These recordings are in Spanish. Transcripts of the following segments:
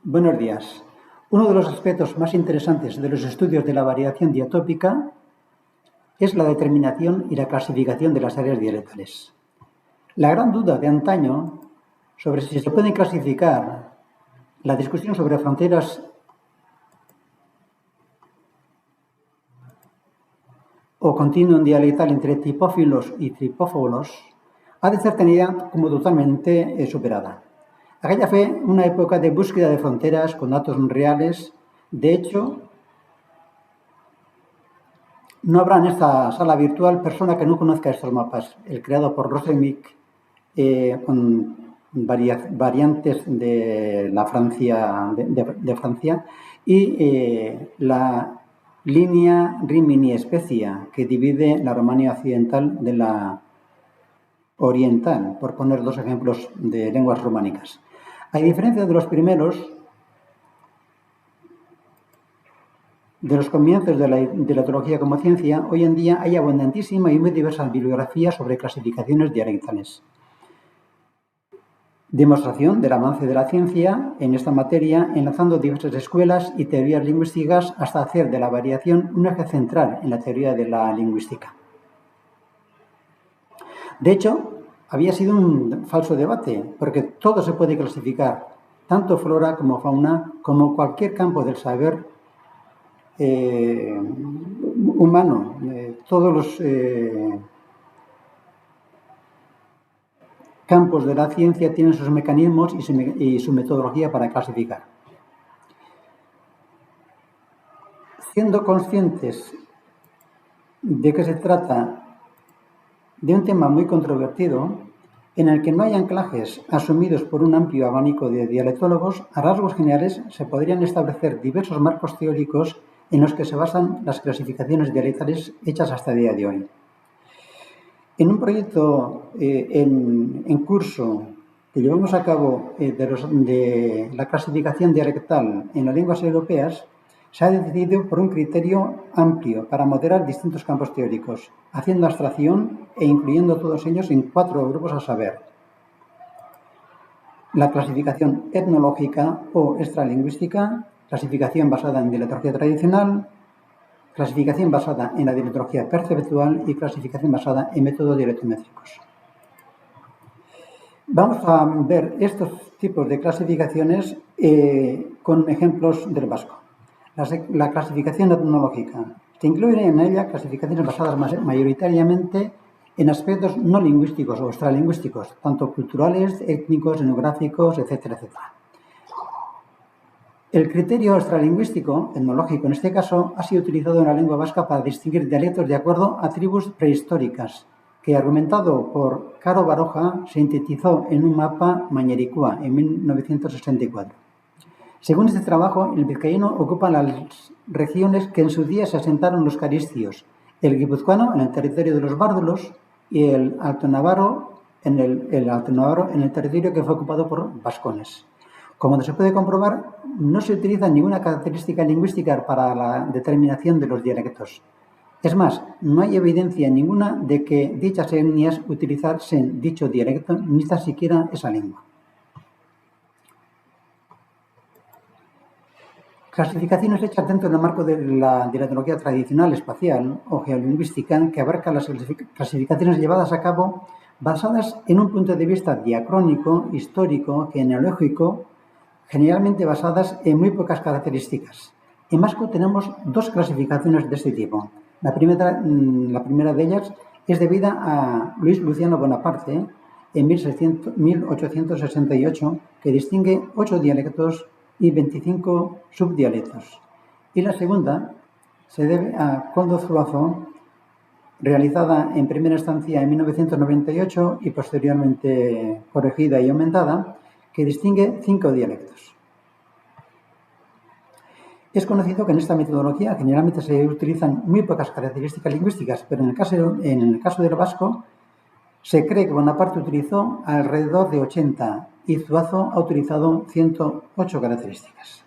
Buenos días. Uno de los aspectos más interesantes de los estudios de la variación diatópica es la determinación y la clasificación de las áreas dialectales. La gran duda de antaño sobre si se pueden clasificar, la discusión sobre fronteras o continuum dialectal entre tipófilos y tripófilos ha de ser tenida como totalmente superada. Aquella fue una época de búsqueda de fronteras con datos reales. De hecho, no habrá en esta sala virtual persona que no conozca estos mapas. El creado por Rosemic con variantes de la Francia, de Francia, y la línea Rimini-Spezia, que divide la Romanía occidental de la oriental, por poner dos ejemplos de lenguas románicas. A diferencia de los primeros, de los comienzos de la etología como ciencia, hoy en día hay abundantísima y muy diversa bibliografía sobre clasificaciones dialectales. Demostración del avance de la ciencia en esta materia, enlazando diversas escuelas y teorías lingüísticas hasta hacer de la variación un eje central en la teoría de la lingüística. De hecho, había sido un falso debate, porque todo se puede clasificar, tanto flora como fauna, como cualquier campo del saber humano. Todos los campos de la ciencia tienen sus mecanismos y su metodología para clasificar. Siendo conscientes de que se trata de un tema muy controvertido, en el que no hay anclajes asumidos por un amplio abanico de dialectólogos, a rasgos generales se podrían establecer diversos marcos teóricos en los que se basan las clasificaciones dialectales hechas hasta el día de hoy. En un proyecto en curso que llevamos a cabo de la clasificación dialectal en las lenguas europeas, se ha decidido por un criterio amplio para moderar distintos campos teóricos, haciendo abstracción e incluyendo todos ellos en 4 grupos a saber: la clasificación etnológica o extralingüística, clasificación basada en dialectología tradicional, clasificación basada en la dialectología perceptual y clasificación basada en métodos dialectométricos. Vamos a ver estos tipos de clasificaciones con ejemplos del vasco. La clasificación etnológica. Se incluyen en ella clasificaciones basadas mayoritariamente en aspectos no lingüísticos o extralingüísticos, tanto culturales, étnicos, etnográficos, etcétera, etcétera. El criterio extralingüístico, etnológico en este caso, ha sido utilizado en la lengua vasca para distinguir dialectos de acuerdo a tribus prehistóricas, que, argumentado por Caro Baroja, sintetizó en un mapa Mañericúa en 1964. Según este trabajo, el vizcaíno ocupa las regiones que en su día se asentaron los caristios, el guipuzcoano en el territorio de los bárdulos y el altonavarro en el territorio que fue ocupado por vascones. Como se puede comprobar, no se utiliza ninguna característica lingüística para la determinación de los dialectos. Es más, no hay evidencia ninguna de que dichas etnias utilizasen dicho dialecto ni tan siquiera esa lengua. Clasificaciones hechas dentro del marco de la dialectología tradicional espacial o geolingüística, que abarca las clasificaciones llevadas a cabo basadas en un punto de vista diacrónico, histórico, genealógico, generalmente basadas en muy pocas características. En vasco tenemos 2 clasificaciones de este tipo. La primera de ellas es debida a Luis Luciano Bonaparte en 1868, que distingue 8 dialectos y 25 subdialectos. Y la segunda se debe a Koldo Zuazo, realizada en primera instancia en 1998 y posteriormente corregida y aumentada, que distingue 5 dialectos. Es conocido que en esta metodología generalmente se utilizan muy pocas características lingüísticas, pero en el caso del vasco se cree que Bonaparte utilizó alrededor de 80 y Zuazo ha utilizado 108 características.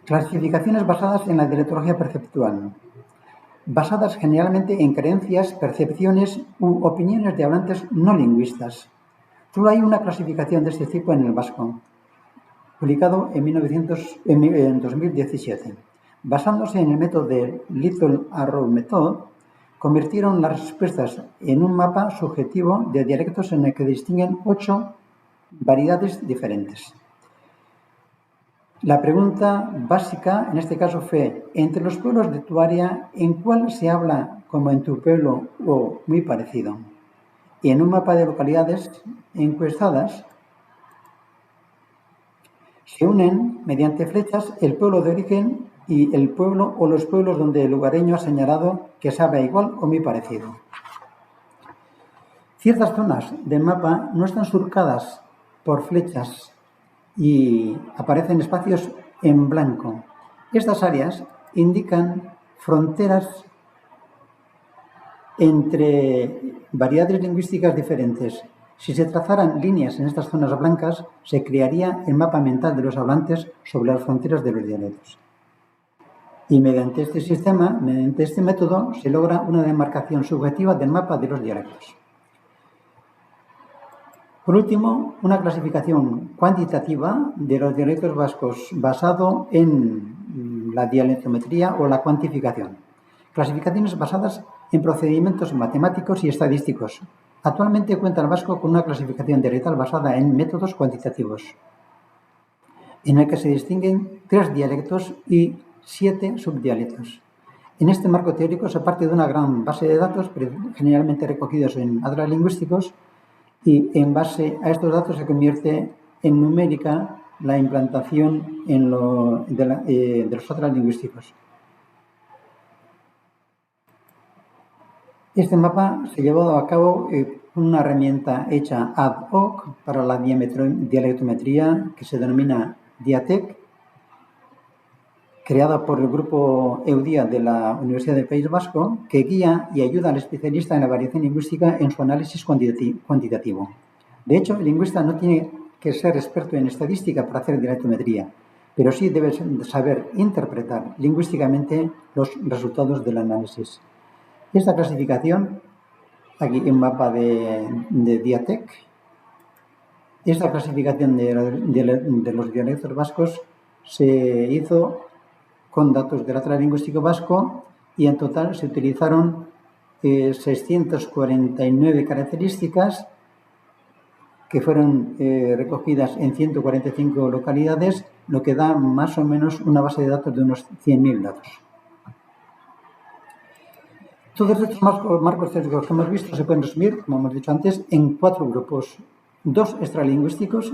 Clasificaciones basadas en la dialectología perceptual, basadas generalmente en creencias, percepciones u opiniones de hablantes no lingüistas. Solo hay una clasificación de este tipo en el vasco, publicado en 2017. Basándose en el método de Little Arrow Method, convirtieron las respuestas en un mapa subjetivo de dialectos en el que distinguen 8 variedades diferentes. La pregunta básica en este caso fue: entre los pueblos de tu área, ¿en cuál se habla como en tu pueblo o muy parecido? Y en un mapa de localidades encuestadas se unen mediante flechas el pueblo de origen y el pueblo o los pueblos donde el lugareño ha señalado que se habla igual o muy parecido. Ciertas zonas del mapa no están surcadas por flechas y aparecen espacios en blanco. Estas áreas indican fronteras entre variedades lingüísticas diferentes. Si se trazaran líneas en estas zonas blancas, se crearía el mapa mental de los hablantes sobre las fronteras de los dialectos. Y mediante este método, se logra una demarcación subjetiva del mapa de los dialectos. Por último, una clasificación cuantitativa de los dialectos vascos basado en la dialectometría o la cuantificación. Clasificaciones basadas en procedimientos matemáticos y estadísticos. Actualmente cuenta el vasco con una clasificación dialectal basada en métodos cuantitativos, en el que se distinguen 3 dialectos y 7 subdialectos. En este marco teórico se parte de una gran base de datos, generalmente recogidos en atlas lingüísticos, y en base a estos datos se convierte en numérica la implantación de los atlas lingüísticos. Este mapa se llevó a cabo con una herramienta hecha ad hoc para la dialectometría que se denomina Diatec, creada por el grupo EUDIA de la Universidad del País Vasco, que guía y ayuda al especialista en la variación lingüística en su análisis cuantitativo. De hecho, el lingüista no tiene que ser experto en estadística para hacer dialectometría, pero sí debe saber interpretar lingüísticamente los resultados del análisis. Esta clasificación, aquí en mapa de Diatec, esta clasificación de los dialectos vascos se hizo con datos del atlas lingüístico vasco y en total se utilizaron 649 características que fueron recogidas en 145 localidades, lo que da más o menos una base de datos de unos 100.000 datos. Todos estos marcos teóricos que hemos visto se pueden resumir, como hemos dicho antes, en 4 grupos: 2 extralingüísticos,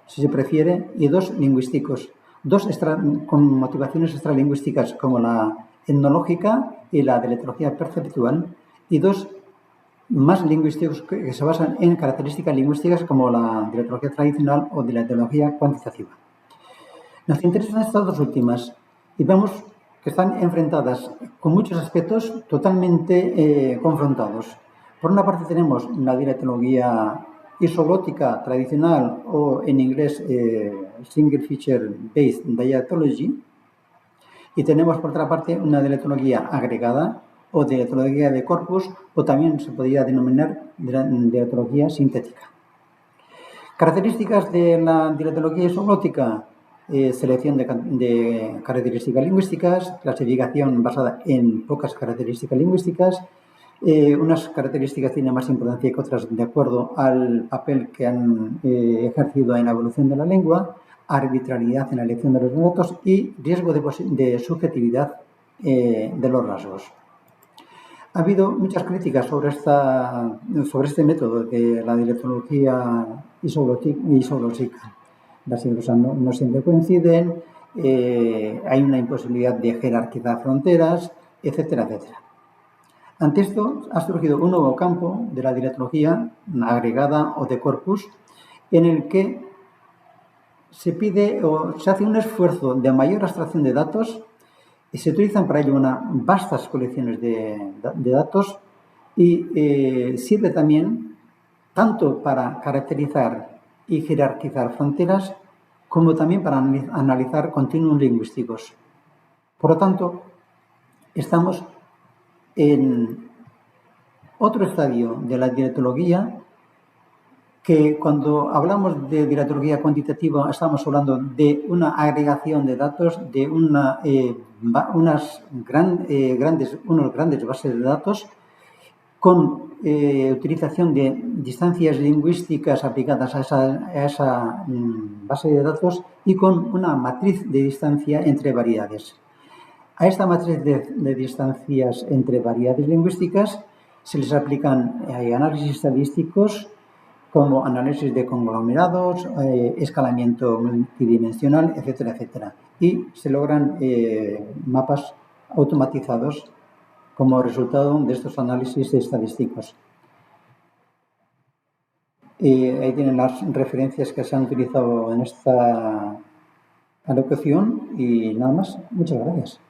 si se prefiere, y 2 lingüísticos. 2 con motivaciones extralingüísticas como la etnológica y la dialectología perceptual, y 2 más lingüísticos que se basan en características lingüísticas como la dialectología tradicional o dialectología cuantitativa. Nos interesan estas 2 últimas y vemos que están enfrentadas con muchos aspectos totalmente confrontados. Por una parte tenemos la dialectología isoglótica tradicional o en inglés Single Feature Based Dialectology, y tenemos por otra parte una dialectología agregada o dialectología de corpus, o también se podría denominar dialectología sintética. Características de la dialectología isoglótica: selección de características lingüísticas, clasificación basada en pocas características lingüísticas. Unas características tienen más importancia que otras de acuerdo al papel que han ejercido en la evolución de la lengua, arbitrariedad en la elección de los datos y riesgo de subjetividad de los rasgos. Ha habido muchas críticas sobre este método de la dialectología isoglótica. Las siglas no siempre coinciden, hay una imposibilidad de jerarquizar fronteras, etcétera, etcétera. Ante esto ha surgido un nuevo campo de la dialectología agregada o de corpus, en el que se pide o se hace un esfuerzo de mayor abstracción de datos y se utilizan para ello vastas colecciones de datos y sirve también tanto para caracterizar y jerarquizar fronteras como también para analizar continuos lingüísticos. Por lo tanto, estamos en otro estadio de la dialectología que cuando hablamos de dialetología cuantitativa estamos hablando de una agregación de datos, de unos grandes bases de datos con utilización de distancias lingüísticas aplicadas a esa base de datos y con una matriz de distancia entre variedades. A esta matriz de distancias entre variedades lingüísticas se les aplican análisis estadísticos como análisis de conglomerados, escalamiento multidimensional, etcétera, etcétera. Y se logran mapas automatizados como resultado de estos análisis estadísticos. Ahí tienen las referencias que se han utilizado en esta alocución y nada más. Muchas gracias.